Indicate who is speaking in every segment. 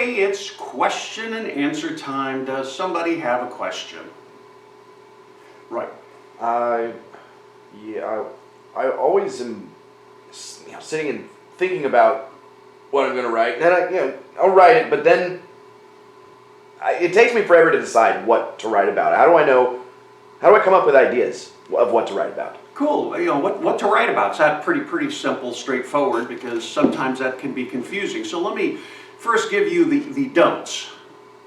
Speaker 1: everybody, it's question and answer time. Does somebody have a question? Right.
Speaker 2: Yeah, I always am, sitting and thinking about what I'm going to write. And then I'll write it, but then it takes me forever to decide what to write about. How do I know? How do I come up with ideas of what to write about?
Speaker 1: Cool. What to write about. It's that pretty simple, straightforward, because sometimes that can be confusing. So let me first give you the don'ts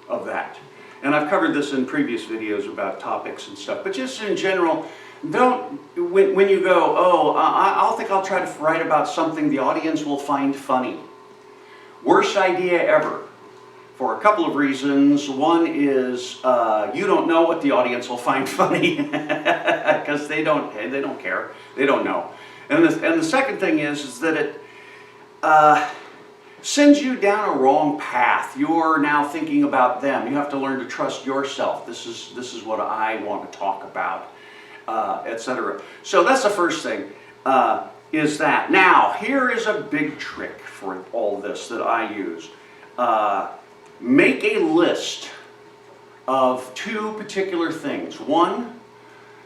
Speaker 1: of that. And I've covered this in previous videos about topics and stuff, but just in general, when you go, I'll try to write about something the audience will find funny. Worst idea ever, for a couple of reasons. One is you don't know what the audience will find funny, because they don't care, they don't know. And the second thing is that it sends you down a wrong path. You're now thinking about them. You have to learn to trust yourself. This is what I want to talk about, etc. So that's the first thing. Is that. Now, here is a big trick for all this that I use. Make a list of two particular things. One,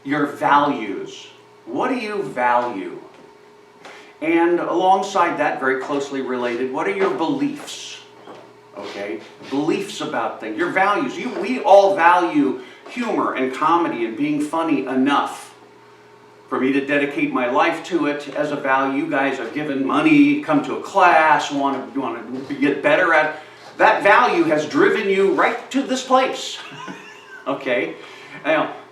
Speaker 1: your values. What do you value? And alongside that, very closely related, what are your beliefs? Okay? Beliefs about things. Your values. We all value humor and comedy and being funny enough for me to dedicate my life to it as a value. You guys have given money, come to a class, want to get better at it. That value has driven you right to this place. Okay?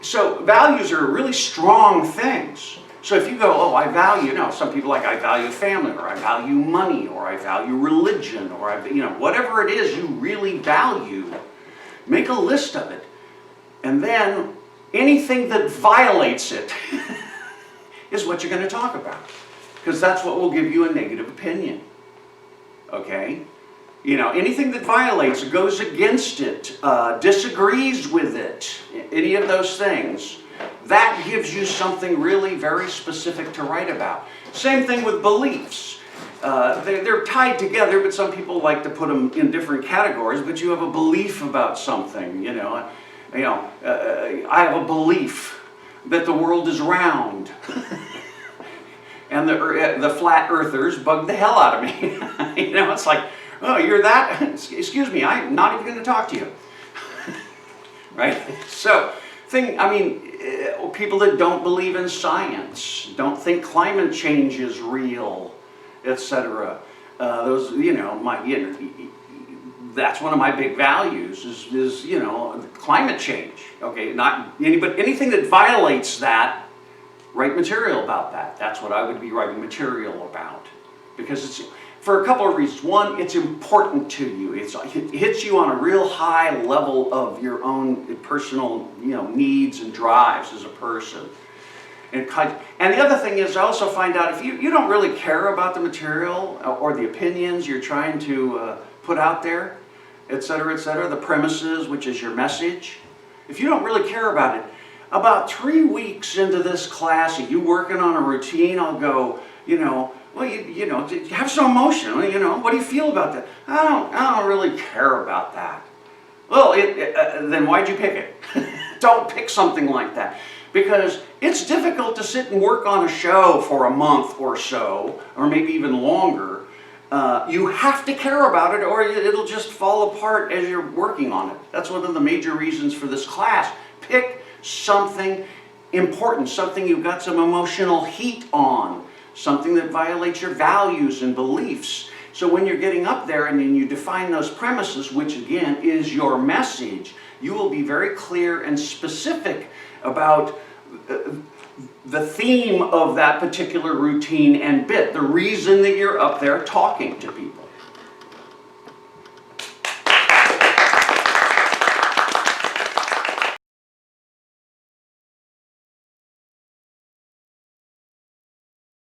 Speaker 1: So values are really strong things. So if you go, I value, some people I value family, or I value money, or I value religion, or whatever it is you really value, make a list of it. And then anything that violates it is what you're going to talk about. Because that's what will give you a negative opinion. Okay? Anything that violates, goes against it, disagrees with it, any of those things, that gives you something really very specific to write about. Same thing with beliefs. They're tied together, but some people like to put them in different categories. But you have a belief about something. I have a belief that the world is round. And the flat earthers bug the hell out of me. It's like, oh, you're that? Excuse me, I'm not even going to talk to you. Right? So, people that don't believe in science, don't think climate change is real, etc. That's one of my big values is climate change. Okay, not anything that violates that, write material about that. That's what I would be writing material about, because it's for a couple of reasons. One, it's important to you. It hits you on a real high level of your own personal needs and drives as a person. And the other thing is, I also find out if you don't really care about the material or the opinions you're trying to put out there, etc., the premises, which is your message, if you don't really care about it, about 3 weeks into this class, you working on a routine, I'll go, well, have some emotion. What do you feel about that? I don't really care about that. Well, then why'd you pick it? Don't pick something like that, because it's difficult to sit and work on a show for a month or so, or maybe even longer. You have to care about it, or it'll just fall apart as you're working on it. That's one of the major reasons for this class. Pick something important, something you've got some emotional heat on, something that violates your values and beliefs. So when you're getting up there and then you define those premises, which again is your message, you will be very clear and specific about the theme of that particular routine and bit, the reason that you're up there talking to people.